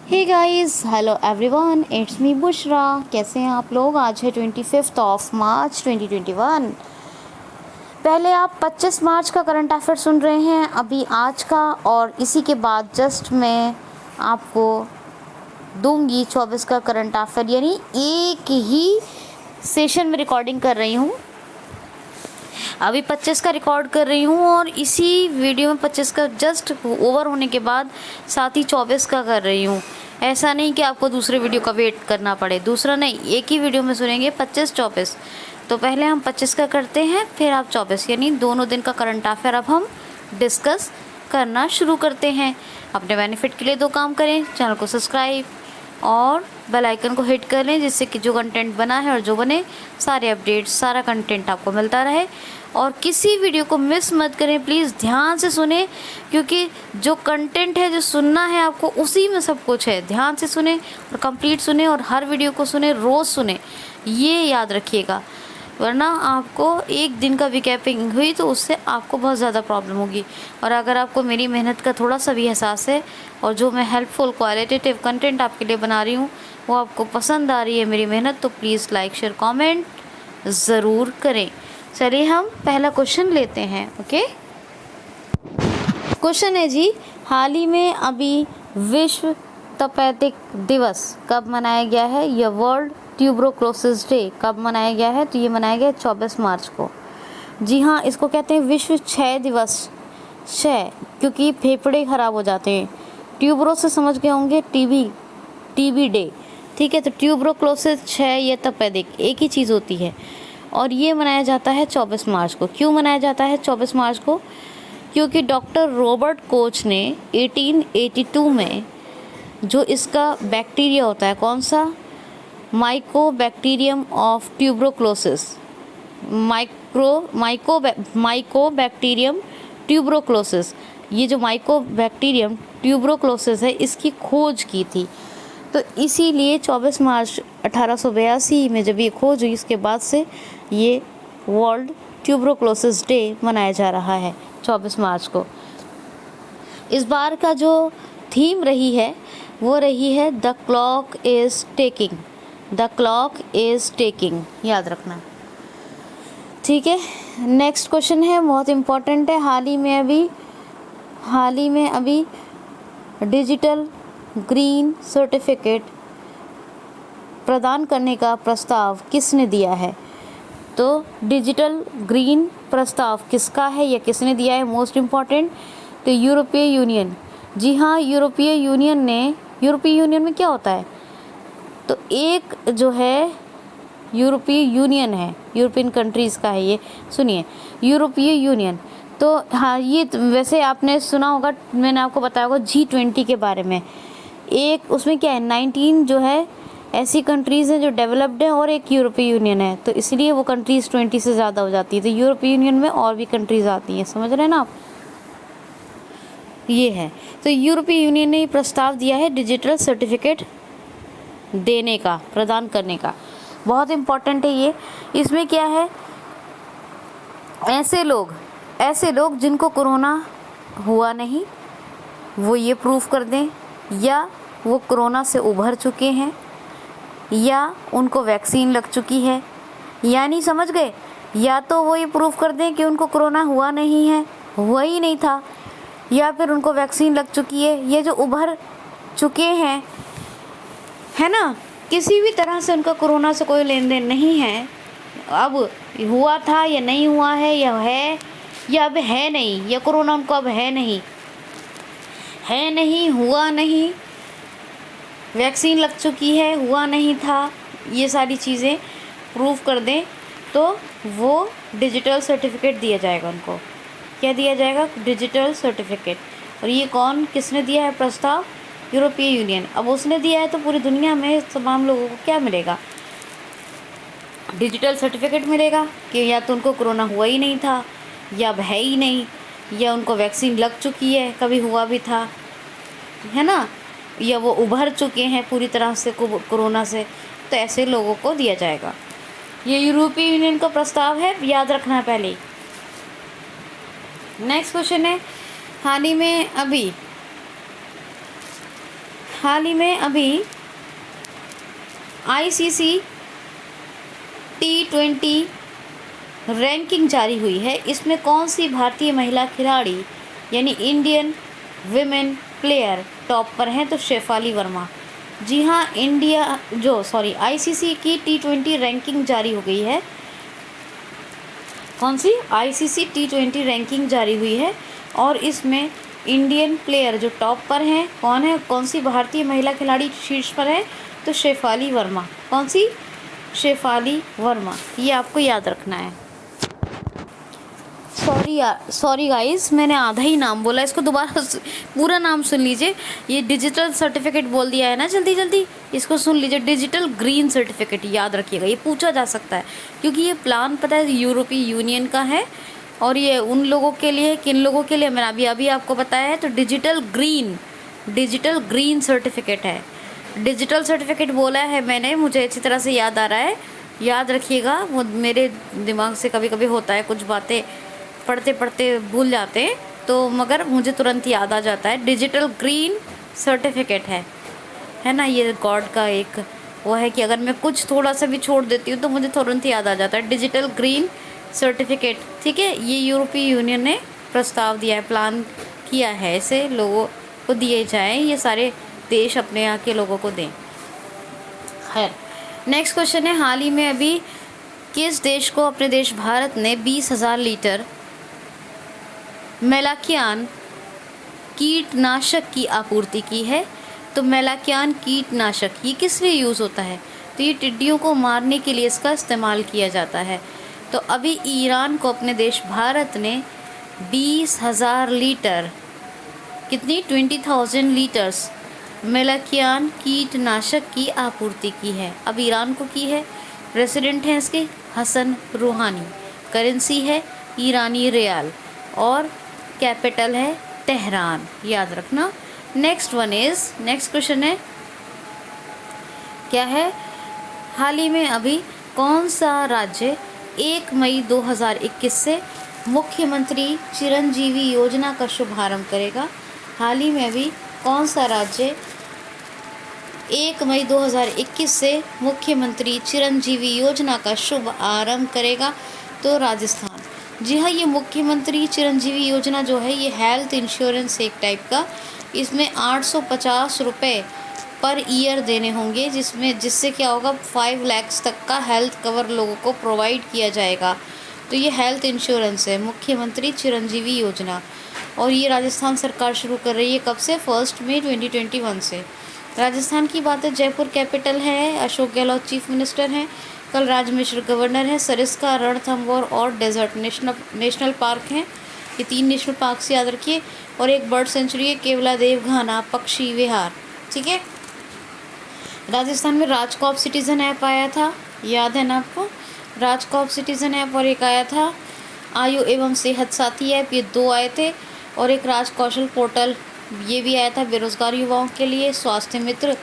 Hey guys, hello everyone, it's me Bushra. कैसे हैं आप लोग? आज है 25 मार्च 2021। पहले आप 25 मार्च का करंट अफेयर सुन रहे हैं, अभी आज का, और इसी के बाद जस्ट मैं आपको दूंगी 24 का करंट अफेयर, यानी एक ही सेशन में रिकॉर्डिंग कर रही हूँ। अभी 25 का रिकॉर्ड कर रही हूँ और इसी वीडियो में 25 का जस्ट ओवर होने के बाद साथ ही 24 का कर रही हूँ। ऐसा नहीं कि आपको दूसरे वीडियो का वेट करना पड़े, दूसरा नहीं, एक ही वीडियो में सुनेंगे 25-24। तो पहले हम 25 का करते हैं, फिर आप 24, यानी दोनों दिन का करंट अफेयर अब हम डिस्कस करना शुरू करते हैं। अपने बेनिफिट के लिए दो काम करें, चैनल को सब्सक्राइब और बेल आइकन को हिट कर लें, जिससे कि जो कंटेंट बना है और जो बने सारे अपडेट्स, सारा कंटेंट आपको मिलता रहे। और किसी वीडियो को मिस मत करें, प्लीज़ ध्यान से सुने, क्योंकि जो कंटेंट है, जो सुनना है आपको, उसी में सब कुछ है। ध्यान से सुने और कंप्लीट सुने और हर वीडियो को सुने, रोज़ सुने, ये याद रखिएगा, वरना आपको एक दिन का रिकैपिंग हुई तो उससे आपको बहुत ज़्यादा प्रॉब्लम होगी। और अगर आपको मेरी मेहनत का थोड़ा सा भी एहसास है और जो मैं हेल्पफुल क्वालिटेटिव कंटेंट आपके लिए बना रही हूँ वो आपको पसंद आ रही है मेरी मेहनत, तो प्लीज़ लाइक शेयर कमेंट ज़रूर करें। चलिए हम पहला क्वेश्चन लेते हैं। ओके, क्वेश्चन है जी, हाल ही में अभी विश्व तपेदिक दिवस कब मनाया गया है, या वर्ल्ड ट्यूबरोक्लोसिस डे कब मनाया गया है? तो ये मनाया गया 24 मार्च को। जी हाँ, इसको कहते हैं विश्व क्षय दिवस। क्षय क्योंकि फेफड़े खराब हो जाते हैं। ट्यूबरो से समझ गए होंगे, टीबी डे, ठीक है। तो ट्यूबरोक्लोसिस, क्षय, ये तपेदिक एक ही चीज़ होती है और ये मनाया जाता है 24 मार्च को। क्यों मनाया जाता है 24 मार्च को? क्योंकि डॉक्टर रॉबर्ट कोच ने 1882 में जो इसका बैक्टीरिया होता है, कौन सा, माइकोबैक्टीरियम ऑफ ट्यूबरोक्लोसिस, माइकोबैक्टीरियम ट्यूबरोक्लोसिस, ये जो माइकोबैक्टीरियम ट्यूबरोक्लोसिस है, इसकी खोज की थी। तो इसीलिए 24 मार्च 1882 में जब ये खोज हुई, इसके बाद से ये वर्ल्ड ट्यूबरोक्लोसिस डे मनाया जा रहा है 24 मार्च को। इस बार का जो थीम रही है वो रही है the clock is taking, the clock is taking, याद रखना, ठीक है। नेक्स्ट क्वेश्चन है, बहुत इम्पोर्टेंट है। हाल ही में अभी डिजिटल ग्रीन सर्टिफिकेट प्रदान करने का प्रस्ताव किसने दिया है? तो डिजिटल ग्रीन प्रस्ताव किसका है या किसने दिया है? मोस्ट इम्पॉर्टेंट, तो यूरोपीय यूनियन। जी हाँ, यूरोपीय यूनियन में क्या होता है? तो एक जो है यूरोपीय यूनियन है, यूरोपियन कंट्रीज़ का है ये, सुनिए, यूरोपीय यूनियन। तो हाँ, ये वैसे आपने सुना होगा, मैंने आपको बताया होगा G20 के बारे में। एक उसमें क्या है, 19 जो है ऐसी कंट्रीज़ हैं जो डेवलप्ड हैं और एक यूरोपीय यूनियन है, तो इसलिए वो कंट्रीज़ 20 से ज़्यादा हो जाती है। तो यूरोपीय यूनियन में और भी कंट्रीज़ आती हैं, समझ रहे हैं ना आप? ये है, तो यूरोपीय यूनियन ने प्रस्ताव दिया है डिजिटल सर्टिफिकेट देने का, प्रदान करने का। बहुत इम्पॉर्टेंट है ये। इसमें क्या है, ऐसे लोग जिनको कोरोना हुआ नहीं, वो ये प्रूफ कर दें, या वो कोरोना से उभर चुके हैं, या उनको वैक्सीन लग चुकी है, यानी समझ गए, या तो वो ये प्रूफ कर दें कि उनको कोरोना हुआ नहीं है, हुआ ही नहीं था, या फिर उनको वैक्सीन लग चुकी है। ये जो उभर चुके हैं, है ना, किसी भी तरह से उनका कोरोना से कोई लेन देन नहीं है, अब हुआ था या नहीं हुआ है, या है या अब है नहीं, या कोरोना उनको अब है नहीं, हुआ नहीं, वैक्सीन लग चुकी है, हुआ नहीं था, ये सारी चीज़ें प्रूफ कर दें तो वो डिजिटल सर्टिफिकेट दिया जाएगा उनको। क्या दिया जाएगा? Digital certificate. और ये किसने दिया है प्रस्ताव? यूरोपीय यूनियन। अब उसने दिया है तो पूरी दुनिया में तमाम लोगों को क्या मिलेगा? डिजिटल सर्टिफिकेट मिलेगा कि या तो उनको कोरोना हुआ ही नहीं था, या अब है ही नहीं, या उनको वैक्सीन लग चुकी है, कभी हुआ भी था, है ना, या वो उभर चुके हैं पूरी तरह से कोरोना से। तो ऐसे लोगों को दिया जाएगा। ये यूरोपीय यूनियन का प्रस्ताव है, याद रखना है पहले। नेक्स्ट क्वेश्चन है, हाल ही में अभी हाल ही में अभी ICC T20 रैंकिंग जारी हुई है। इसमें कौन सी भारतीय महिला खिलाड़ी यानी इंडियन विमेन प्लेयर टॉप पर हैं? तो शेफाली वर्मा। जी हाँ, ICC की T20 रैंकिंग जारी हो गई है। कौन सी? ICC T20 रैंकिंग जारी हुई है और इसमें इंडियन प्लेयर जो टॉप पर हैं कौन है? कौन सी भारतीय महिला खिलाड़ी शीर्ष पर है? तो शेफाली वर्मा। कौन सी? शेफाली वर्मा। ये आपको याद रखना है। सॉरी गाइस, मैंने आधा ही नाम बोला, इसको दोबारा पूरा नाम सुन लीजिए। ये डिजिटल सर्टिफिकेट बोल दिया है ना, जल्दी जल्दी इसको सुन लीजिए। डिजिटल ग्रीन सर्टिफिकेट याद रखिएगा, ये पूछा जा सकता है क्योंकि ये प्लान पता है यूरोपीय यूनियन का है और ये उन लोगों के लिए, किन लोगों के लिए मैंने अभी आपको बताया है। तो डिजिटल ग्रीन सर्टिफिकेट है। डिजिटल सर्टिफिकेट बोला है मैंने, मुझे अच्छी तरह से याद आ रहा है, याद रखिएगा। वो मेरे दिमाग से कभी कभी होता है, कुछ बातें पढ़ते पढ़ते भूल जाते हैं तो, मगर मुझे तुरंत याद आ जाता है। डिजिटल ग्रीन सर्टिफिकेट है ना। ये गॉड का एक वो है कि अगर मैं कुछ थोड़ा सा भी छोड़ देती हूँ तो मुझे तुरंत याद आ जाता है। डिजिटल ग्रीन सर्टिफिकेट, ठीक है। ये यूरोपीय यूनियन ने प्रस्ताव दिया है, प्लान किया है, ऐसे लोगों को दिए जाएँ, ये सारे देश अपने यहाँ के लोगों को दें। खैर, नेक्स्ट क्वेश्चन है, हाल ही में अभी किस देश को अपने देश भारत ने 20,000 लीटर मेलाकियान कीटनाशक की आपूर्ति की है? तो मेलाकियान कीटनाशक ये किस लिए यूज़ होता है? तो ये टिड्डियों को मारने के लिए इसका इस्तेमाल किया जाता है। तो अभी ईरान को अपने देश भारत ने 20,000 लीटर, कितनी? 20,000 लीटर्स मेलाकियान कीटनाशक की आपूर्ति की है। अब ईरान को की है। प्रेसिडेंट हैं इसके हसन रूहानी। करेंसी है ईरानी रियाल और कैपिटल है तेहरान, याद रखना। नेक्स्ट क्वेश्चन है, क्या है? हाल ही में अभी कौन सा राज्य 1 मई 2021 से मुख्यमंत्री चिरंजीवी योजना का शुभारंभ करेगा? हाल ही में अभी कौन सा राज्य 1 मई 2021 से मुख्यमंत्री चिरंजीवी योजना का शुभ आरंभ करेगा? तो राजस्थान। जी हाँ, ये मुख्यमंत्री चिरंजीवी योजना जो है ये हेल्थ इंश्योरेंस एक टाइप का, इसमें 850 रुपये पर ईयर देने होंगे, जिससे क्या होगा 5 लाख तक का हेल्थ कवर लोगों को प्रोवाइड किया जाएगा। तो ये हेल्थ इंश्योरेंस है, मुख्यमंत्री चिरंजीवी योजना, और ये राजस्थान सरकार शुरू कर रही है। कब से? 1 मई 2021 से। राजस्थान की बात है, जयपुर कैपिटल है, अशोक गहलोत चीफ मिनिस्टर हैं, कलराज मिश्र गवर्नर है, सरिस्का, रणथंभौर और डेजर्ट नेशनल पार्क हैं। ये 3 नेशनल पार्क से याद रखिए, और एक बर्ड सेंचुरी है, केवलादेव घाना पक्षी विहार, ठीक है। राजस्थान में राजकॉप सिटीज़न ऐप आया था, याद है ना आपको? राजकॉप सिटीज़न ऐप, और एक आया था आयु एवं सेहत साथी ऐप, ये 2 आए थे, और एक राज कौशल पोर्टल ये भी आया था बेरोजगार युवाओं के लिए। स्वास्थ्य मित्र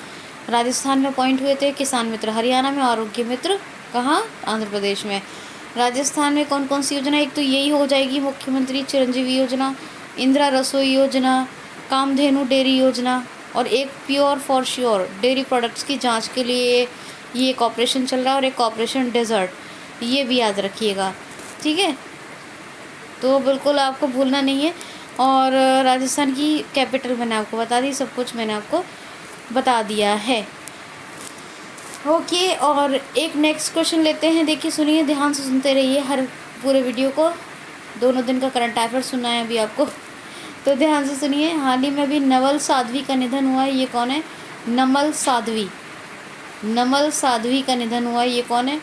राजस्थान में अपॉइंट हुए थे, किसान मित्र हरियाणा में, आरोग्य मित्र कहाँ? आंध्र प्रदेश में। राजस्थान में कौन कौन सी योजना? एक तो यही हो जाएगी मुख्यमंत्री चिरंजीवी योजना, इंदिरा रसोई योजना, कामधेनु डेयरी योजना, और एक pure for sure dairy products की जांच के लिए ये एक ऑपरेशन चल रहा है, और एक ऑपरेशन डेजर्ट, ये भी याद रखिएगा, ठीक है। तो बिल्कुल आपको भूलना नहीं है। और राजस्थान की कैपिटल मैंने आपको बता दी, सब कुछ मैंने आपको बता दिया है। ओके, और एक नेक्स्ट क्वेश्चन लेते हैं। देखिए, सुनिए, ध्यान से सुनते रहिए हर पूरे वीडियो को। दोनों दिन का करंट अफेयर सुनना है अभी आपको, तो ध्यान से सुनिए। हाल ही में अभी नवल साध्वी का निधन हुआ है। ये कौन है? नमल साध्वी का निधन हुआ है। ये कौन है?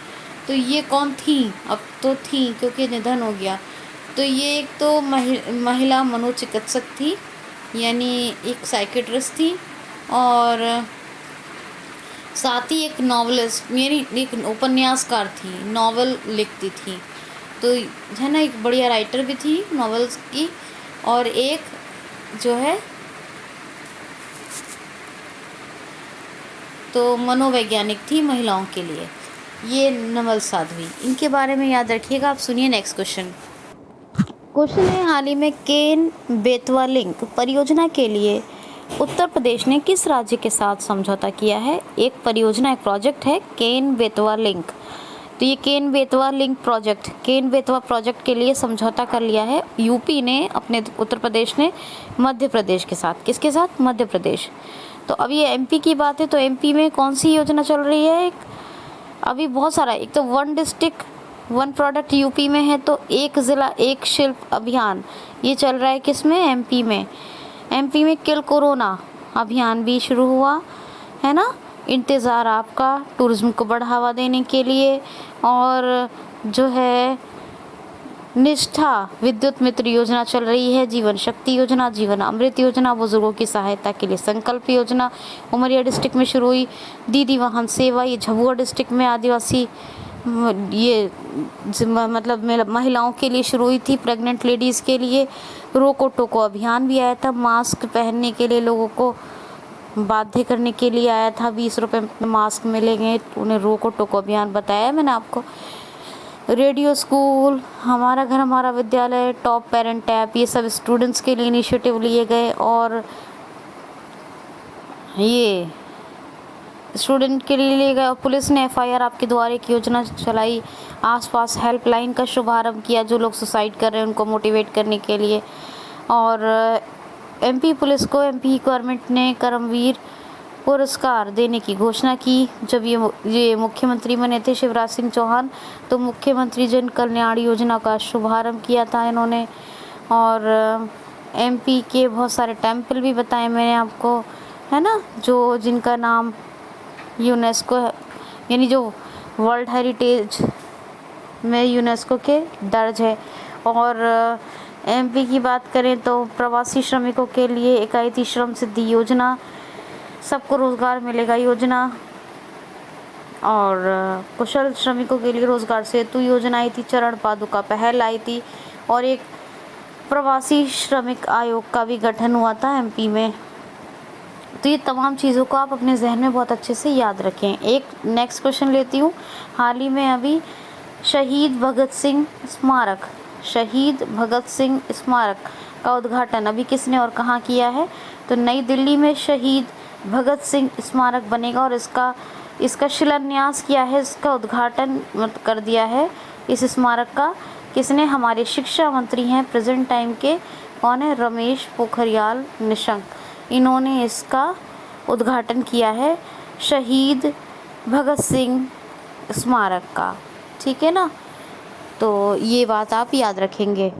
तो ये कौन थी? अब तो थी क्योंकि निधन हो गया। तो ये एक तो महिला मनोचिकित्सक थी, यानी एक साइकेट्रिस्ट थी, और साथ ही एक नॉवलिस्ट यानी एक उपन्यासकार थी, नॉवल लिखती थी, तो है ना, एक बढ़िया राइटर भी थी नॉवेल्स की, और एक जो है तो मनोवैज्ञानिक थी महिलाओं के लिए, ये नवल साध्वी। इनके बारे में याद रखिएगा। आप सुनिए नेक्स्ट क्वेश्चन है, हाल ही में केन बेतवा लिंक परियोजना के लिए उत्तर प्रदेश ने किस राज्य के साथ समझौता किया है? एक परियोजना, एक प्रोजेक्ट है केन बेतवा लिंक। तो ये Ken Betwa link project, Ken Betwa project के लिए समझौता कर लिया है यूपी ने, अपने उत्तर प्रदेश ने मध्य प्रदेश के साथ। किसके साथ? मध्य प्रदेश। तो अब ये एमपी की बात है, तो एमपी में कौन सी योजना चल रही है? अभी बहुत सारा, एक तो one district one product UP में है, तो एक ज़िला एक शिल्प अभियान ये चल रहा है किसमें? एमपी में। एमपी में किल कोरोना अभियान भी शुरू हुआ है ना, इंतज़ार आपका, टूरिज्म को बढ़ावा देने के लिए। और जो है निष्ठा विद्युत मित्र योजना चल रही है, जीवन शक्ति योजना, जीवन अमृत योजना, बुजुर्गों की सहायता के लिए संकल्प योजना उमरिया डिस्ट्रिक्ट में शुरू हुई। दीदी वाहन सेवा ये झाबुआ डिस्ट्रिक्ट में आदिवासी ये मतलब महिलाओं के लिए शुरू हुई थी, प्रेग्नेंट लेडीज़ के लिए। रोको टोको अभियान भी आया था, मास्क पहनने के लिए लोगों को बाध्य करने के लिए आया था, 20 रुपये में मास्क मिलेंगे, उन्हें रोको टोको अभियान बताया मैंने आपको। रेडियो स्कूल, हमारा घर हमारा विद्यालय, टॉप पेरेंट ऐप, ये सब स्टूडेंट्स के लिए इनिशिएटिव लिए गए। और ये स्टूडेंट के लिए लिए गए। और पुलिस ने एफआईआर आपके द्वारे की योजना चलाई। आसपास हेल्पलाइन का शुभारंभ किया, जो लोग सुसाइड कर रहे हैं उनको मोटिवेट करने के लिए। और एमपी पुलिस को एमपी गवर्नमेंट ने कर्मवीर पुरस्कार देने की घोषणा की। जब ये मुख्यमंत्री बने थे शिवराज सिंह चौहान, तो मुख्यमंत्री जन कल्याण योजना का शुभारंभ किया था इन्होंने। और एमपी के बहुत सारे टेम्पल भी बताए मैंने आपको, है ना, जो जिनका नाम यूनेस्को यानी जो वर्ल्ड हेरिटेज में यूनेस्को के दर्ज है। और एमपी की बात करें तो प्रवासी श्रमिकों के लिए इकायती श्रम सिद्धि योजना, सबको रोज़गार मिलेगा योजना। और कुशल श्रमिकों के लिए रोज़गार सेतु योजना आई थी, चरण पादुका पहल आई थी। और एक प्रवासी श्रमिक आयोग का भी गठन हुआ था एमपी में। तो ये तमाम चीज़ों को आप अपने जहन में बहुत अच्छे से याद रखें। एक नेक्स्ट क्वेश्चन लेती हूँ। हाल ही में अभी शहीद भगत सिंह स्मारक, शहीद भगत सिंह स्मारक का उद्घाटन अभी किसने और कहाँ किया है? तो नई दिल्ली में शहीद भगत सिंह स्मारक बनेगा और इसका शिलान्यास किया है, इसका उद्घाटन कर दिया है इस स्मारक का। किसने? हमारे शिक्षा मंत्री हैं प्रेजेंट टाइम के, कौन है? रमेश पोखरियाल निशंक। इन्होंने इसका उद्घाटन किया है शहीद भगत सिंह स्मारक का, ठीक है ना। तो ये बात आप याद रखेंगे।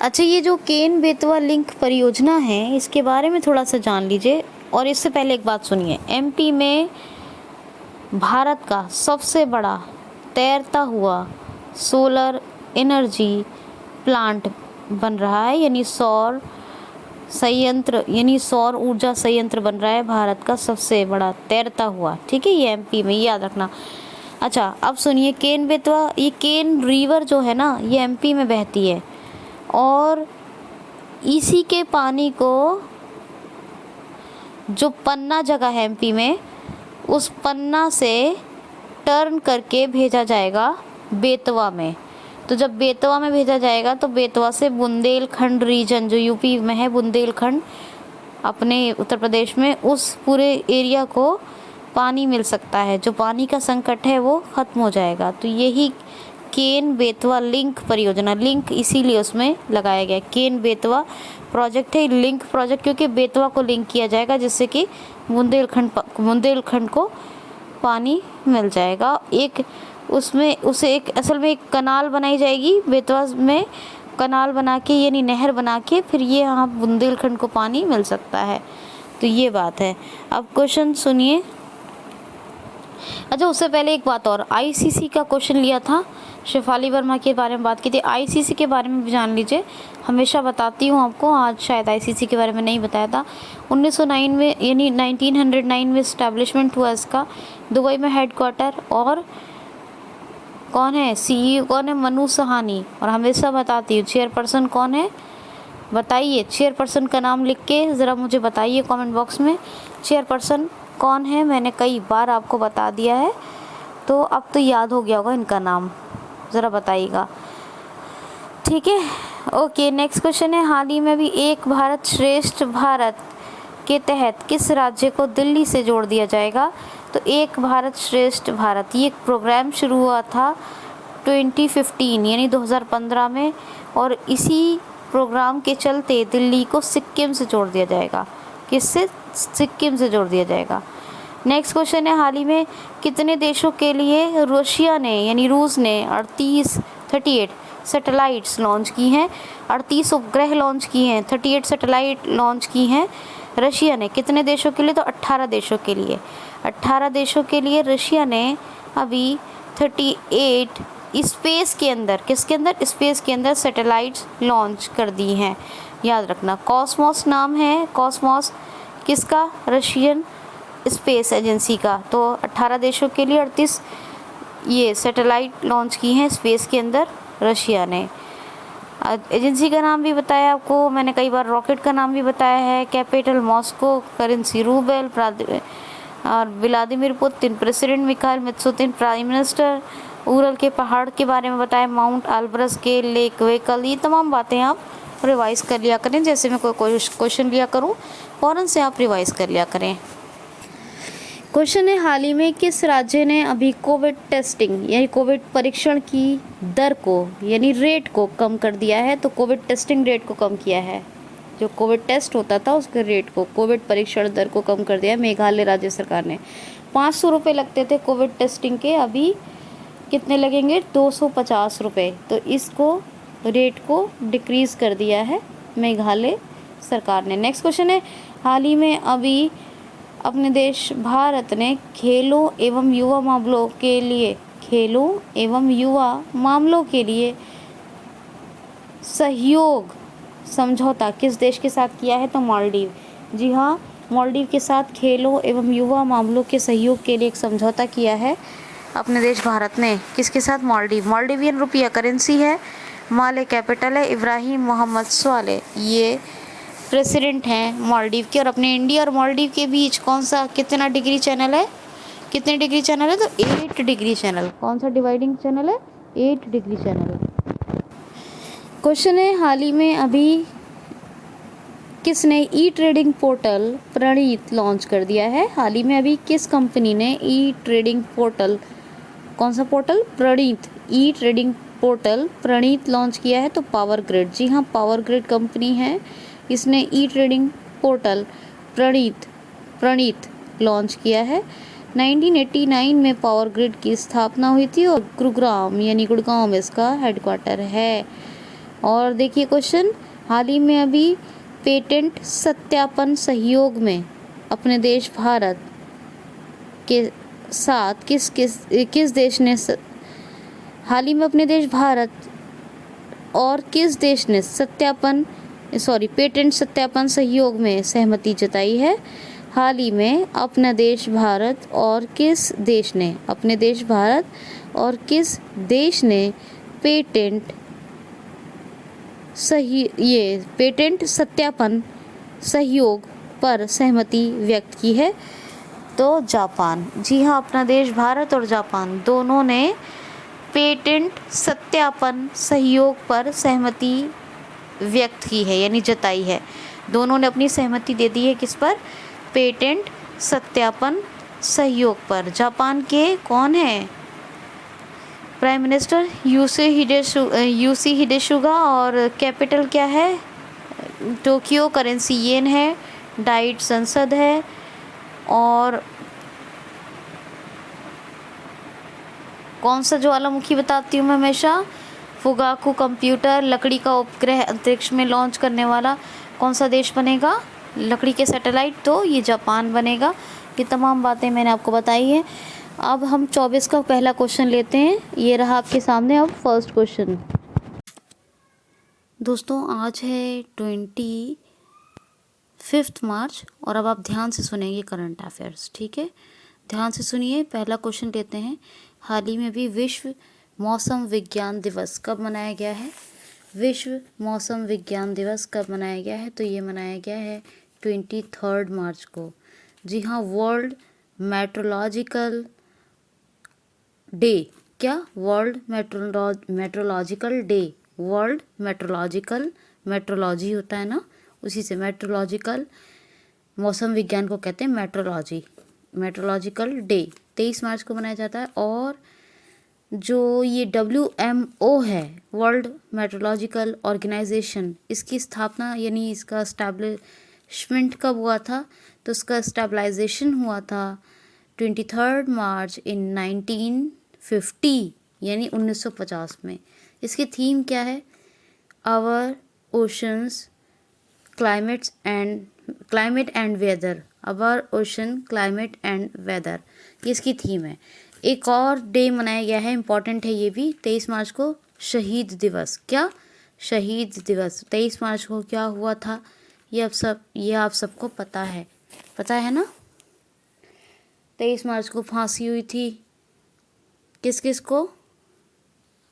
अच्छा, ये जो केन बेतवा लिंक परियोजना है, इसके बारे में थोड़ा सा जान लीजिए। और इससे पहले एक बात सुनिए, एमपी में भारत का सबसे बड़ा तैरता हुआ सोलर एनर्जी प्लांट बन रहा है, यानी सौर संयंत्र, यानी सौर ऊर्जा संयंत्र बन रहा है भारत का सबसे बड़ा तैरता हुआ, ठीक है, ये एमपी में, याद रखना। अच्छा, अब सुनिए, केन बेतवा, ये केन रिवर जो है ना, ये एमपी में बहती है। और इसी के पानी को जो पन्ना जगह है एमपी में, उस पन्ना से टर्न करके भेजा जाएगा बेतवा में। तो जब बेतवा में भेजा जाएगा तो बेतवा से बुंदेलखंड रीजन जो यूपी में है, बुंदेलखंड अपने उत्तर प्रदेश में, उस पूरे एरिया को पानी मिल सकता है। जो पानी का संकट है वो ख़त्म हो जाएगा। तो यही केन बेतवा लिंक परियोजना, लिंक इसीलिए उसमें लगाया गया, केन बेतवा प्रोजेक्ट है, लिंक प्रोजेक्ट, क्योंकि बेतवा को लिंक किया जाएगा जिससे कि बुंदेलखंड को पानी मिल जाएगा। एक उसमें उसे एक असल में एक कनाल बनाई जाएगी बेतवा में, कनाल बना के यानी नहर बना के, फिर ये यहाँ बुंदेलखंड को पानी मिल सकता है। तो ये बात है। अब क्वेश्चन सुनिए। अच्छा, उससे पहले एक बात और, आईसीसी का क्वेश्चन लिया था, शेफाली वर्मा के बारे में बात की थी। आईसीसी के बारे में भी जान लीजिए, हमेशा बताती हूँ आपको, आज शायद आईसीसी के बारे में नहीं बताया था। 1909 में यानी 1909 में इस्टेब्लिशमेंट हुआ इसका, दुबई में हेडक्वार्टर। और कौन है सीईओ, कौन है? मनु सहानी। और हमेशा बताती हूँ चेयरपर्सन कौन है, बताइए चेयरपर्सन का नाम लिख के ज़रा मुझे बताइए कमेंट बॉक्स में, चेयरपर्सन कौन है। मैंने कई बार आपको बता दिया है, तो अब तो याद हो गया होगा इनका नाम, ज़रा बताइएगा, ठीक है। ओके, नेक्स्ट क्वेश्चन है, हाल ही में भी एक भारत श्रेष्ठ भारत के तहत किस राज्य को दिल्ली से जोड़ दिया जाएगा? तो एक भारत श्रेष्ठ भारत, ये एक प्रोग्राम शुरू हुआ था 2015 यानी 2015 में, और इसी प्रोग्राम के चलते दिल्ली को सिक्किम से जोड़ दिया जाएगा। किससे? सिक्किम से जोड़ दिया जाएगा। नेक्स्ट क्वेश्चन है, हाल ही में कितने देशों के लिए रशिया ने यानी रूस ने 38 सैटेलाइट्स लॉन्च की हैं? 38 उपग्रह लॉन्च किए हैं, 38 सैटेलाइट लॉन्च की हैं रशिया ने। कितने देशों के लिए? तो 18 देशों के लिए। 18 देशों के लिए रशिया ने अभी 38 स्पेस के अंदर, किसके अंदर? स्पेस के अंदर सैटेलाइट्स लॉन्च कर दी हैं। याद रखना, कॉस्मोस नाम है। कॉस्मोस किसका? रशियन स्पेस एजेंसी का। तो 18 देशों के लिए 38 ये सैटेलाइट लॉन्च की हैं स्पेस के अंदर रशिया ने। एजेंसी का नाम भी बताया आपको मैंने कई बार, रॉकेट का नाम भी बताया है। कैपिटल मॉस्को, करेंसी रूबल, और Vladimir Putin president, Mikhail Mishustin prime minister. Ural के पहाड़ के बारे में बताया, माउंट एल्ब्रस के लेक वेकल। ये तमाम बातें आप रिवाइज कर लिया करें, जैसे मैं कोई क्वेश्चन लिया करूं फ़ौरन से आप रिवाइज कर लिया करें। क्वेश्चन है, हाल ही में किस राज्य ने अभी कोविड टेस्टिंग यानी कोविड परीक्षण की दर को यानी रेट को कम कर दिया है? तो कोविड टेस्टिंग रेट को कम किया है, जो कोविड टेस्ट होता था उसके रेट को, कोविड परीक्षण दर को कम कर दिया है मेघालय राज्य सरकार ने। 500 रुपये लगते थे कोविड टेस्टिंग के, अभी कितने लगेंगे? 250 रुपये। तो इसको रेट को डिक्रीज़ कर दिया है मेघालय सरकार ने। नेक्स्ट क्वेश्चन है, हाल ही में अभी अपने देश भारत ने खेलों एवं युवा मामलों के लिए सहयोग समझौता किस देश के साथ किया है? तो मालदीव। जी हाँ, मालदीव के साथ खेलों एवं युवा मामलों के सहयोग के लिए एक समझौता किया है अपने देश भारत ने। किसके साथ? मालदीव। मालदीवियन रुपया करेंसी है, माले कैपिटल है। इब्राहिम मोहम्मद स्वाले ये प्रेसिडेंट हैं मालदीव के। और अपने इंडिया और मालदीव के बीच कौन सा कितना डिग्री चैनल है? कितने डिग्री चैनल है? तो 8 डिग्री चैनल। कौन सा डिवाइडिंग चैनल है? 8 डिग्री चैनल। क्वेश्चन है, हाल ही में अभी किसने ई ट्रेडिंग पोर्टल प्रणीत लॉन्च कर दिया है? हाल ही में अभी किस कंपनी ने ई ट्रेडिंग पोर्टल, कौन सा पोर्टल? प्रणीत। ई ट्रेडिंग पोर्टल प्रणीत लॉन्च किया है? तो पावर ग्रिड। जी हाँ, पावर ग्रिड कंपनी है, इसने ई ट्रेडिंग पोर्टल प्रणीत लॉन्च किया है। 1989 में पावर ग्रिड की स्थापना हुई थी और गुरुग्राम यानी गुड़गांव में इसका हेडक्वार्टर है। और देखिए क्वेश्चन, हाल ही में अभी पेटेंट सत्यापन सहयोग में अपने देश भारत के साथ किस देश ने हाल ही में अपने देश भारत और किस देश ने पेटेंट सत्यापन सहयोग में सहमति जताई है? हाल ही में अपना देश भारत और किस देश ने पेटेंट सत्यापन सहयोग पर सहमति व्यक्त की है? तो जापान। जी हाँ, अपना देश भारत और जापान दोनों ने पेटेंट सत्यापन सहयोग पर सहमति व्यक्त की है यानी जताई है। दोनों ने अपनी सहमति दे दी है किस पर? पेटेंट सत्यापन सहयोग पर। जापान के कौन है प्राइम मिनिस्टर? यूसी हिडेसुगा। और कैपिटल क्या है? टोक्यो। करेंसी येन है। डाइट संसद है। और कौन सा ज्वालामुखी बताती हूँ मैं हमेशा? Fugaku computer. लकड़ी का उपग्रह अंतरिक्ष में लॉन्च करने वाला कौन सा देश बनेगा? लकड़ी के सैटेलाइट, तो ये जापान बनेगा। ये तमाम बातें मैंने आपको बताई हैं। अब हम 24 का पहला क्वेश्चन लेते हैं। ये रहा आपके सामने अब फर्स्ट क्वेश्चन। दोस्तों आज है 25 मार्च और अब आप ध्यान से सुनेंगे करंट अफेयर्स, ठीक है? ध्यान से सुनिए। पहला क्वेश्चन लेते हैं। हाल ही में भी विश्व मौसम विज्ञान दिवस कब मनाया गया है? विश्व मौसम विज्ञान दिवस कब मनाया गया है? तो ये मनाया गया है 23 मार्च को। जी हाँ, वर्ल्ड मेट्रोलॉजिकल डे। क्या? World meteorological day. मेट्रोलॉजी होता है ना, उसी से मेट्रोलॉजिकल मौसम विज्ञान को कहते हैं मेट्रोलॉजी, मेट्रोलॉजिकल डे 23 मार्च को मनाया जाता है। और जो ये WMO है, वर्ल्ड मेट्रोलॉजिकल ऑर्गेनाइजेशन, इसकी स्थापना यानी इसका इस्टेब्लिशमेंट कब हुआ था? तो इसका स्टेबलाइजेशन हुआ था 23 मार्च इन 1950 यानी 1950 में। इसकी थीम क्या है? Our oceans climate and weather, our ocean climate and weather, ये इसकी थीम है। एक और डे मनाया गया है, इम्पॉर्टेंट है ये भी, 23 मार्च को शहीद दिवस। क्या? शहीद दिवस 23 मार्च को क्या हुआ था? ये आप सबको पता है ना? 23 मार्च को फांसी हुई थी किस किस को?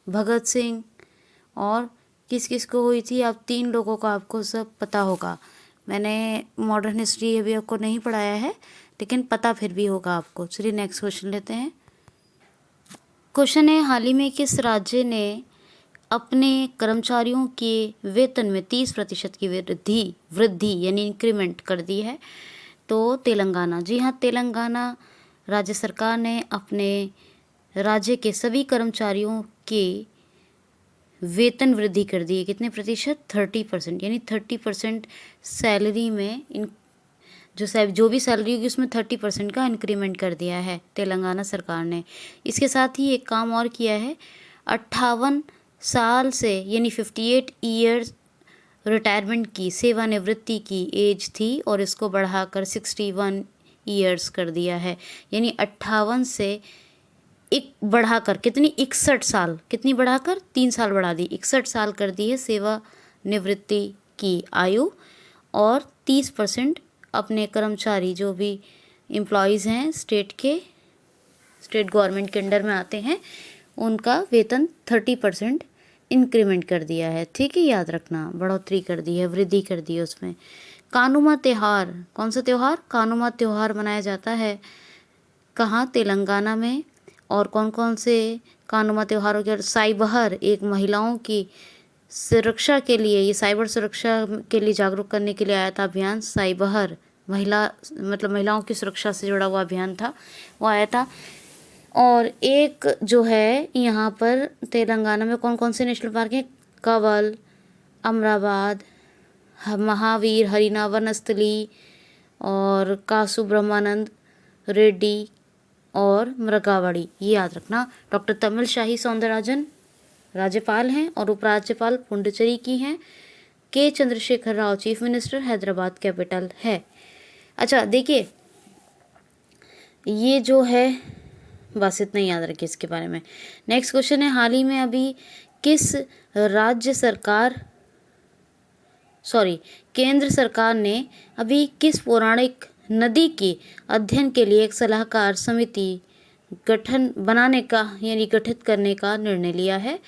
भगत सिंह। और किस किस को हुई थी? आप 3 लोगों को आपको सब पता होगा। मैंने मॉडर्न हिस्ट्री अभी आपको नहीं पढ़ाया है, लेकिन पता फिर भी होगा आपको। चलिए नेक्स्ट क्वेश्चन लेते हैं। क्वेश्चन है, हाल ही में किस राज्य ने अपने कर्मचारियों के वेतन में 30% की वृद्धि यानी इंक्रीमेंट कर दी है? तो तेलंगाना। जी हाँ, तेलंगाना राज्य सरकार ने अपने राज्य के सभी कर्मचारियों के वेतन वृद्धि कर दी है। कितने प्रतिशत? 30%, यानी 30% सैलरी में जो भी सैलरी होगी उसमें 30% का इंक्रीमेंट कर दिया है तेलंगाना सरकार ने। इसके साथ ही एक काम और किया है, 58 साल से यानी 58 ईयर्स रिटायरमेंट की, सेवानिवृत्ति की एज थी और इसको बढ़ाकर 61 ईयर्स कर दिया है। यानी 58 से बढ़ाकर कितनी? 61 साल, कितनी बढ़ाकर? 3 साल बढ़ा दी, 61 साल कर दी है सेवानिवृत्ति की आयु। और 30% अपने कर्मचारी जो भी एम्प्लॉयज़ हैं स्टेट गवर्नमेंट के अंडर में आते हैं, उनका वेतन 30% इंक्रीमेंट कर दिया है। ठीक है, याद रखना, बढ़ोतरी कर दी है, वृद्धि कर दी है उसमें। कानुमा त्यौहार, कौन सा त्यौहार? कानुमा त्यौहार मनाया जाता है कहाँ? तेलंगाना में। और कौन कौन से कानुमा त्योहारों के? साइबहर, एक महिलाओं की सुरक्षा के लिए, ये साइबर सुरक्षा के लिए जागरूक करने के लिए आया था अभियान साइबहर, महिलाओं की सुरक्षा से जुड़ा हुआ अभियान था, वो आया था। और एक जो है यहाँ पर तेलंगाना में कौन कौन से नेशनल पार्क हैं? कवल, अमराबाद, महावीर, हरिना, वनस्थली और कासु ब्रह्मानंद रेड्डी और मृगावड़ी, ये याद रखना। डॉक्टर तमिलसाई सौंदरराजन राज्यपाल हैं और उपराज्यपाल पुडुचेरी की हैं। के Chandrashekhar Rao chief minister, Hyderabad capital है। अच्छा देखिए, ये जो है बस इतना ही याद रखिए इसके बारे में। नेक्स्ट क्वेश्चन है, हाल ही में अभी केंद्र सरकार ने अभी किस पौराणिक नदी के अध्ययन के लिए एक सलाहकार समिति गठित करने का निर्णय लिया है?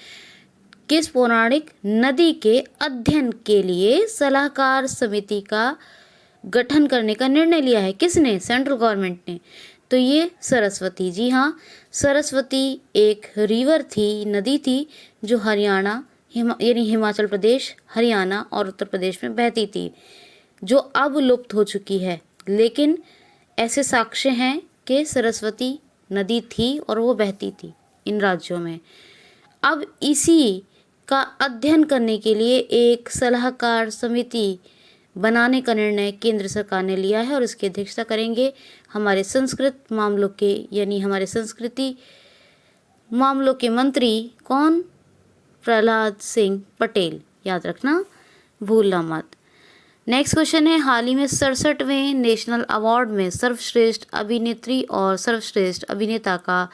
किस पौराणिक नदी के अध्ययन के लिए सलाहकार समिति का गठन करने का निर्णय लिया है? किसने? सेंट्रल गवर्नमेंट ने। तो ये सरस्वती। जी हाँ, सरस्वती एक रिवर थी, नदी थी, जो हरियाणा यानी हिमाचल प्रदेश, हरियाणा और उत्तर प्रदेश में बहती थी, जो अब लुप्त हो चुकी है। लेकिन ऐसे साक्ष्य हैं कि सरस्वती नदी थी और वो बहती थी इन राज्यों में। अब इसी का अध्ययन करने के लिए एक सलाहकार समिति बनाने का निर्णय केंद्र सरकार ने लिया है और इसकी अध्यक्षता करेंगे हमारे संस्कृति मामलों के मंत्री कौन? प्रहलाद सिंह पटेल, याद रखना, भूलना मत। नेक्स्ट क्वेश्चन है, हाल ही में 67वें नेशनल अवार्ड में सर्वश्रेष्ठ अभिनेत्री और सर्वश्रेष्ठ अभिनेता का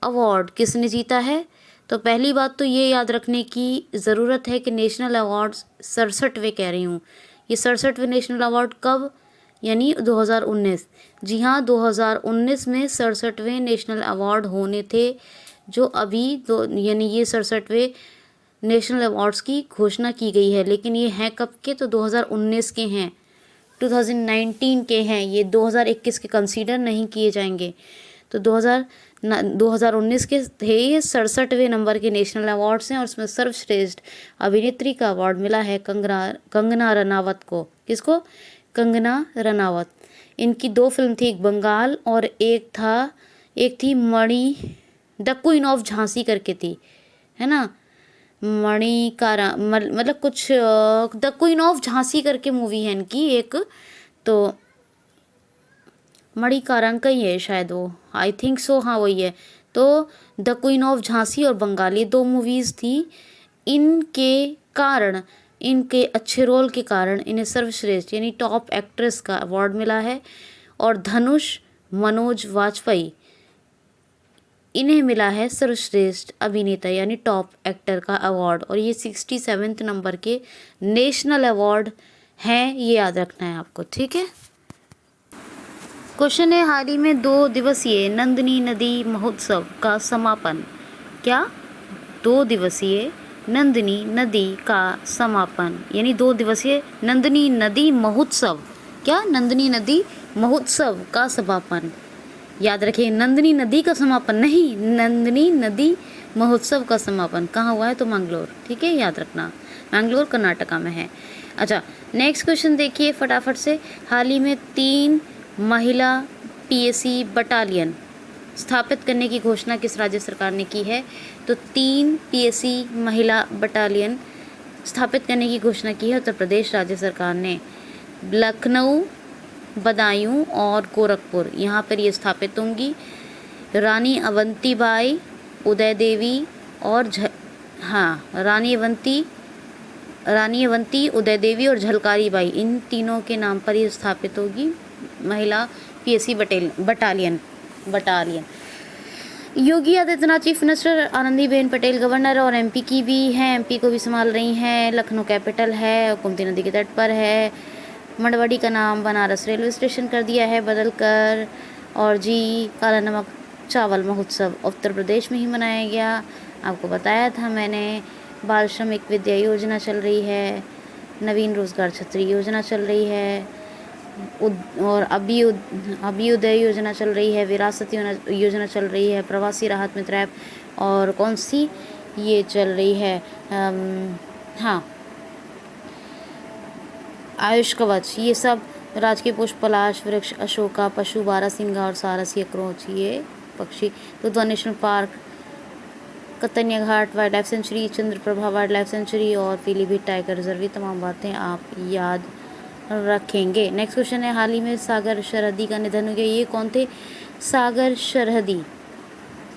अवार्ड किसने जीता है? तो पहली बात तो ये याद रखने की ज़रूरत है कि नेशनल अवार्ड 67वें कह रही हूँ, ये 67वें नेशनल अवार्ड कब? यानी 2019। जी हाँ, 2019 में 67वें नेशनल अवार्ड होने थे, जो अभी यानी ये 67वें नेशनल अवार्ड्स की घोषणा की गई है। लेकिन ये हैं कब के? तो 2019 के हैं, 2019 के हैं, ये 2021 के कंसीडर नहीं किए जाएंगे। तो 2019 के थे ये 67वें नंबर के नेशनल अवार्ड्स हैं और उसमें सर्वश्रेष्ठ अभिनेत्री का अवार्ड मिला है कंगना रनावत को। किसको? कंगना रनावत। इनकी 2 फिल्म थी, एक बंगाल और एक थी मणि द क्वीन ऑफ झांसी करके थी, है ना, मणि कारा मतलब कुछ द क्वीन ऑफ झांसी करके मूवी है इनकी एक, तो मणि कारांक ही है शायद वो, आई थिंक सो, हाँ वही है। तो द क्वीन ऑफ झांसी और बंगाल ये 2 मूवीज़ थी। इनके कारण, इनके अच्छे रोल के कारण इन्हें सर्वश्रेष्ठ यानी टॉप एक्ट्रेस का अवार्ड मिला है। और धनुष मनोज वाजपेयी इन्हें मिला है सर्वश्रेष्ठ अभिनेता यानी टॉप एक्टर का अवार्ड, और ये 67वें नंबर के नेशनल अवार्ड हैं, ये याद रखना है आपको, ठीक है। क्वेश्चन है, हाल ही में 2 दिवसीय नंदिनी नदी महोत्सव का समापन, क्या 2 दिवसीय नंदिनी नदी का समापन यानी 2 दिवसीय नंदिनी नदी महोत्सव, क्या नंदिनी नदी महोत्सव का समापन, याद रखिए नंदिनी नदी का समापन नहीं, नंदिनी नदी महोत्सव का समापन कहाँ हुआ है, तो मैंगलोर, ठीक है, याद रखना, मैंगलोर कर्नाटका में है। अच्छा, नेक्स्ट क्वेश्चन देखिए फटाफट से, हाल ही में 3 महिला पीएसी बटालियन स्थापित करने की घोषणा किस राज्य सरकार ने की है, तो 3 पीएसी महिला बटालियन स्थापित करने की घोषणा की है उत्तर प्रदेश राज्य सरकार ने। लखनऊ, बदायूं और गोरखपुर यहाँ पर ये स्थापित होंगी। रानी अवंतीबाई, उदय देवी और रानी अवंती, उदय देवी और झलकारी बाई, इन तीनों के नाम पर ये स्थापित होगी महिला PAC battalion. Yogi Adityanath chief minister, Anandiben Patel governor और एमपी की भी हैं, एमपी को भी संभाल रही हैं। लखनऊ कैपिटल है, गोमती नदी के तट पर है। मंडवाड़ी का नाम बनारस रेलवे स्टेशन कर दिया है बदल कर। और जी, काला नमक चावल महोत्सव उत्तर प्रदेश में ही मनाया गया, आपको बताया था मैंने। बाल श्रमिक विद्या योजना चल रही है, नवीन रोजगार छतरी योजना चल रही है, और अभी उदय योजना चल रही है, विरासत योजना चल रही है, प्रवासी राहत मित्र ऐप, और कौन सी ये चल रही है, हाँ, आयुष कवच, ये सब राजकीय पुष्प पलाश, वृक्ष अशोका, पशु बारहसिंगा और सारसी अक्रोच, ये पक्षी। Dudhwa national park, Katarniaghat wildlife sanctuary, Chandraprabha wildlife sanctuary और पीलीभीत टाइगर रिजर्व, ये तमाम बातें आप याद रखेंगे। नेक्स्ट क्वेश्चन है, हाल ही में सागर सरहदी का निधन हो गया, ये कौन थे, सागर सरहदी।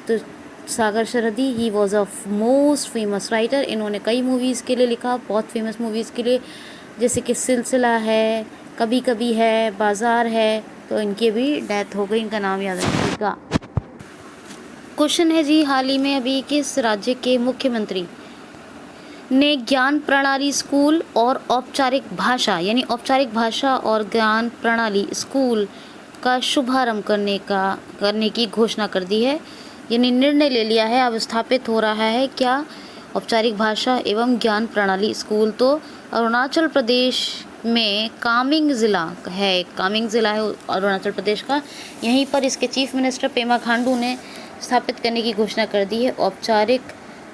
तो सागर सरहदी he was a most famous writer, इन्होंने कई मूवीज़ के लिए लिखा, बहुत फेमस मूवीज़ के लिए, जैसे कि सिलसिला है, कभी कभी है, बाजार है, तो इनकी भी डेथ हो गई, इनका नाम याद रखिएगा। क्वेश्चन है जी, हाल ही में अभी किस राज्य के मुख्यमंत्री ने ज्ञान प्रणाली स्कूल और औपचारिक भाषा यानी औपचारिक भाषा और ज्ञान प्रणाली स्कूल का शुभारंभ करने की घोषणा कर दी है, यानी निर्णय ले लिया है, अब स्थापित हो रहा है क्या, औपचारिक भाषा एवं ज्ञान प्रणाली स्कूल। तो अरुणाचल प्रदेश में कामिंग ज़िला है, कामिंग ज़िला है अरुणाचल प्रदेश का, यहीं पर इसके चीफ मिनिस्टर पेमा खांडू ने स्थापित करने की घोषणा कर दी है औपचारिक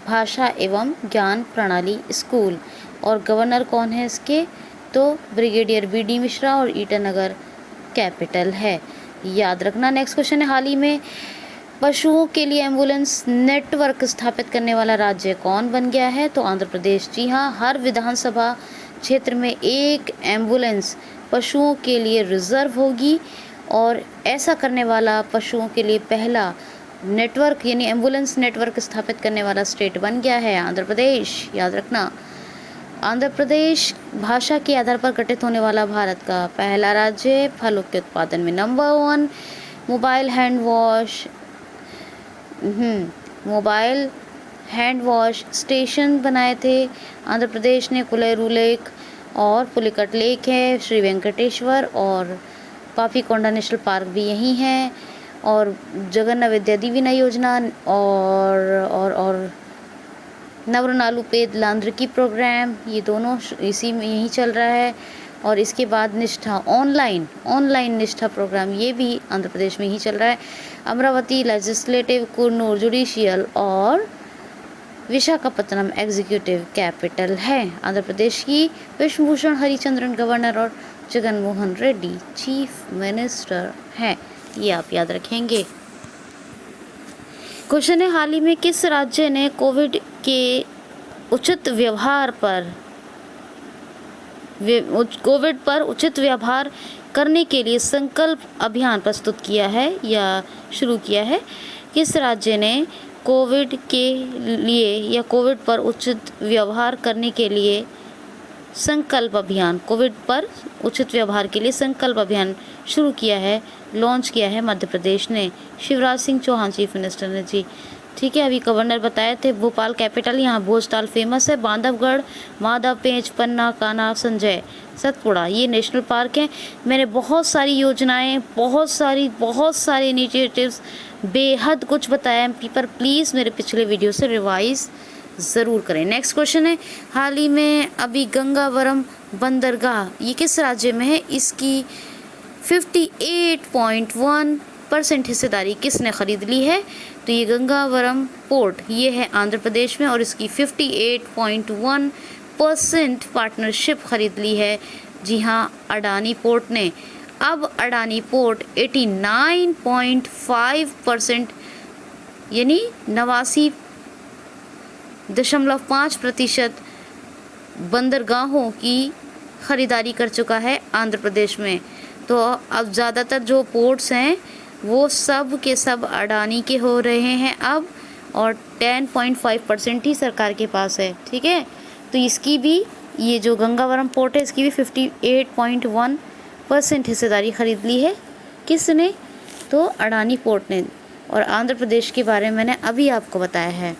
भाषा एवं ज्ञान प्रणाली स्कूल। और गवर्नर कौन है इसके, तो ब्रिगेडियर BD मिश्रा, और ईटानगर कैपिटल है, याद रखना। नेक्स्ट क्वेश्चन है, हाल ही में पशुओं के लिए एम्बुलेंस नेटवर्क स्थापित करने वाला राज्य कौन बन गया है, तो आंध्र प्रदेश। जी हाँ, हर विधानसभा क्षेत्र में एक एम्बुलेंस पशुओं के लिए रिजर्व होगी, और ऐसा करने वाला पशुओं के लिए पहला नेटवर्क यानी एम्बुलेंस नेटवर्क स्थापित करने वाला स्टेट बन गया है आंध्र प्रदेश, याद रखना। आंध्र प्रदेश भाषा के आधार पर गठित होने वाला भारत का पहला राज्य, फलों के उत्पादन में number 1, mobile hand wash station बनाए थे आंध्र प्रदेश ने, कुलेरू लेक और पुलिकट लेक है, श्री वेंकटेश्वर और पापीकोंडा नेशनल पार्क भी यहीं है, और जगन्नाथ विद्या दीविना योजना और नवरनालू पेद लांद्रकी प्रोग्राम, ये दोनों इसी में यहीं चल रहा है। और इसके बाद निष्ठा ऑनलाइन निष्ठा प्रोग्राम, ये भी आंध्र प्रदेश में ही चल रहा है। अमरावती लेजिस्लेटिव, कुरनूर जुडिशियल और विशाखापत्तनम एग्जीक्यूटिव कैपिटल है आंध्र प्रदेश की। विष्णुभूषण हरिचंद्रन गवर्नर और जगन मोहन रेड्डी चीफ मिनिस्टर हैं, ये आप याद रखेंगे। क्वेश्चन है, हाल ही में किस राज्य ने कोविड के उचित व्यवहार करने के लिए संकल्प अभियान प्रस्तुत किया है या शुरू किया है? किस राज्य ने कोविड पर उचित व्यवहार करने के लिए संकल्प अभियान शुरू किया है, लॉन्च किया है? मध्य प्रदेश ने। शिवराज सिंह चौहान चीफ मिनिस्टर ने जी। ठीक है, अभी गवर्नर बताए थे। भोपाल कैपिटल, यहाँ भोजताल फेमस है। बांधवगढ़, माधव पेंच, पन्ना, कान्हा, संजय, सतपुड़ा, ये नेशनल पार्क हैं। मैंने बहुत सारी योजनाएं, बहुत सारे इनिशिएटिव्स, बेहद कुछ बताया एमपी पर। प्लीज़ मेरे पिछले वीडियो से रिवाइज ज़रूर करें। नेक्स्ट क्वेश्चन है, हाल ही में अभी गंगावरम बंदरगाह ये किस राज्य में है? इसकी 58.1% हिस्सेदारी किसने खरीद ली है? तो ये गंगावरम पोर्ट ये है आंध्र प्रदेश में और इसकी 58.1% पार्टनरशिप खरीद ली है। जी हाँ, अडानी पोर्ट ने। अब अडानी पोर्ट 89.5% यानी 89.5% बंदरगाहों की खरीदारी कर चुका है आंध्र प्रदेश में। तो अब ज़्यादातर जो पोर्ट्स हैं वो सब के सब अडानी के हो रहे हैं अब, और 10.5% ही सरकार के पास है। ठीक है, तो इसकी भी, ये जो गंगावरम पोर्ट है इसकी भी 58.1% हिस्सेदारी खरीद ली है। किसने? तो अडानी पोर्ट ने। और आंध्र प्रदेश के बारे में मैंने अभी आपको बताया है।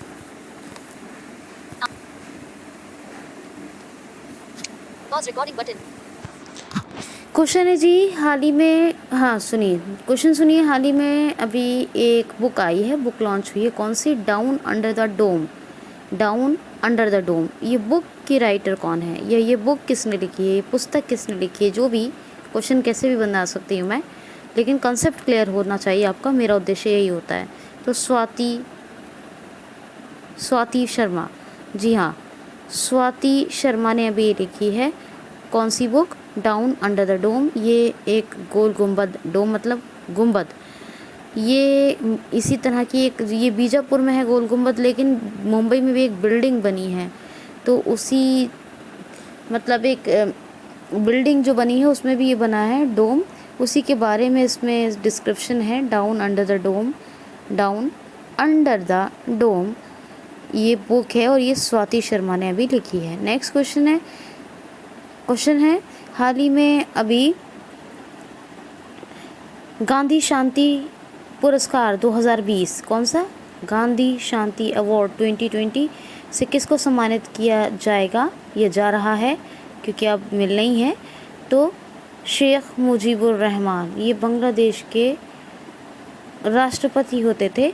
क्वेश्चन है जी, हाल ही में, हाँ सुनिए क्वेश्चन सुनिए, हाल ही में अभी एक बुक आई है, बुक लॉन्च हुई है। कौन सी? Down under the dome. ये बुक की राइटर कौन है या ये बुक किसने लिखी है, ये पुस्तक किसने लिखी है? जो भी क्वेश्चन कैसे भी बना सकती हूँ मैं, लेकिन कंसेप्ट क्लियर होना चाहिए आपका, मेरा उद्देश्य यही होता है। तो स्वाति शर्मा, जी हाँ, स्वाति शर्मा ने अभी लिखी है। कौन सी book? Down under the dome. ये एक गोल गुंबद, डोम मतलब गुंबद, ये इसी तरह की एक, ये बीजापुर में है गोल गुंबद, लेकिन मुंबई में भी एक बिल्डिंग बनी है, तो उसी मतलब एक बिल्डिंग जो बनी है उसमें भी ये बना है डोम, उसी के बारे में इसमें डिस्क्रिप्शन है। डाउन अंडर द डोम ये बुक है और ये स्वाति शर्मा ने अभी लिखी है। नेक्स्ट क्वेश्चन है, हाल ही में अभी गांधी शांति पुरस्कार 2020, कौन सा? गांधी शांति अवार्ड 2020 से किसको सम्मानित किया जाएगा? ये जा रहा है क्योंकि अब मिलना ही है। तो शेख मुजीबुर रहमान, ये बांग्लादेश के राष्ट्रपति होते थे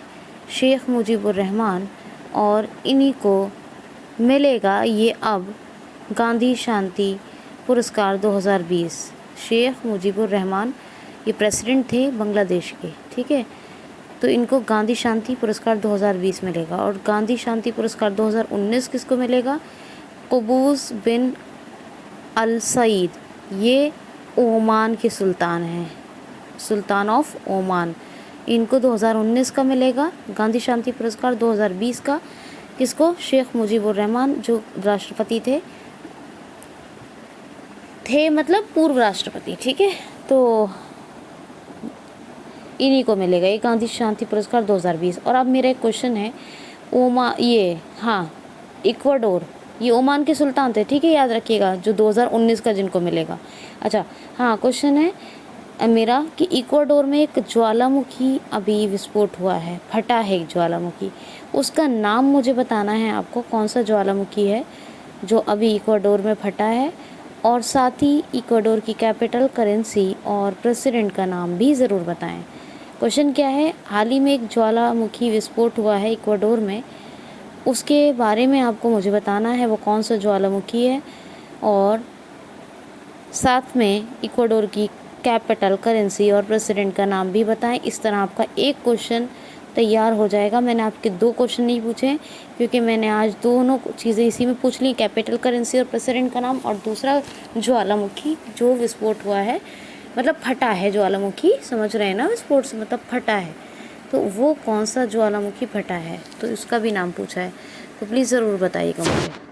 शेख मुजीबुर रहमान, और इन्हीं को मिलेगा ये अब गांधी शांति पुरस्कार 2020। शेख मुजीबुर रहमान ये प्रेसिडेंट थे बांग्लादेश के। ठीक है, तो इनको गांधी शांति पुरस्कार 2020 मिलेगा। और गांधी शांति पुरस्कार 2019 किसको मिलेगा? कबूस बिन अल सईद, ये ओमान के सुल्तान हैं, सुल्तान ऑफ ओमान। इनको 2019 का मिलेगा गांधी शांति पुरस्कार। 2020 का किसको? शेख मुजीबुर रहमान, जो राष्ट्रपति थे मतलब पूर्व राष्ट्रपति। ठीक है, तो इन्हीं को मिलेगा ये गांधी शांति पुरस्कार 2020। और अब मेरा एक क्वेश्चन है, इक्वाडोर, ये ओमान के सुल्तान थे। ठीक है, याद रखिएगा, जो 2019 का जिनको मिलेगा। अच्छा हाँ, क्वेश्चन है मेरा कि इक्वाडोर में एक ज्वालामुखी अभी विस्फोट हुआ है, फटा है एक ज्वालामुखी, उसका नाम मुझे बताना है आपको, कौन सा ज्वालामुखी है जो अभी इक्वाडोर में फटा है, और साथ ही इक्वाडोर की कैपिटल, करेंसी और प्रेसिडेंट का नाम भी ज़रूर बताएं। क्वेश्चन क्या है, हाल ही में एक ज्वालामुखी विस्फोट हुआ है इक्वाडोर में, उसके बारे में आपको मुझे बताना है वो कौन सा ज्वालामुखी है, और साथ में इक्वाडोर की कैपिटल, करेंसी और प्रेसिडेंट का नाम भी बताएं। इस तरह आपका एक क्वेश्चन तैयार हो जाएगा। मैंने आपके 2 क्वेश्चन नहीं पूछे हैं क्योंकि मैंने आज दोनों चीज़ें इसी में पूछ ली, कैपिटल करेंसी और प्रेसिडेंट का नाम, और दूसरा ज्वालामुखी जो विस्फोट हुआ है, मतलब फटा है ज्वालामुखी, समझ रहे हैं ना, विस्फोट से मतलब फटा है, तो वो कौन सा ज्वालामुखी फटा है, तो उसका भी नाम पूछा है। तो प्लीज़ ज़रूर बताइएगा मुझे।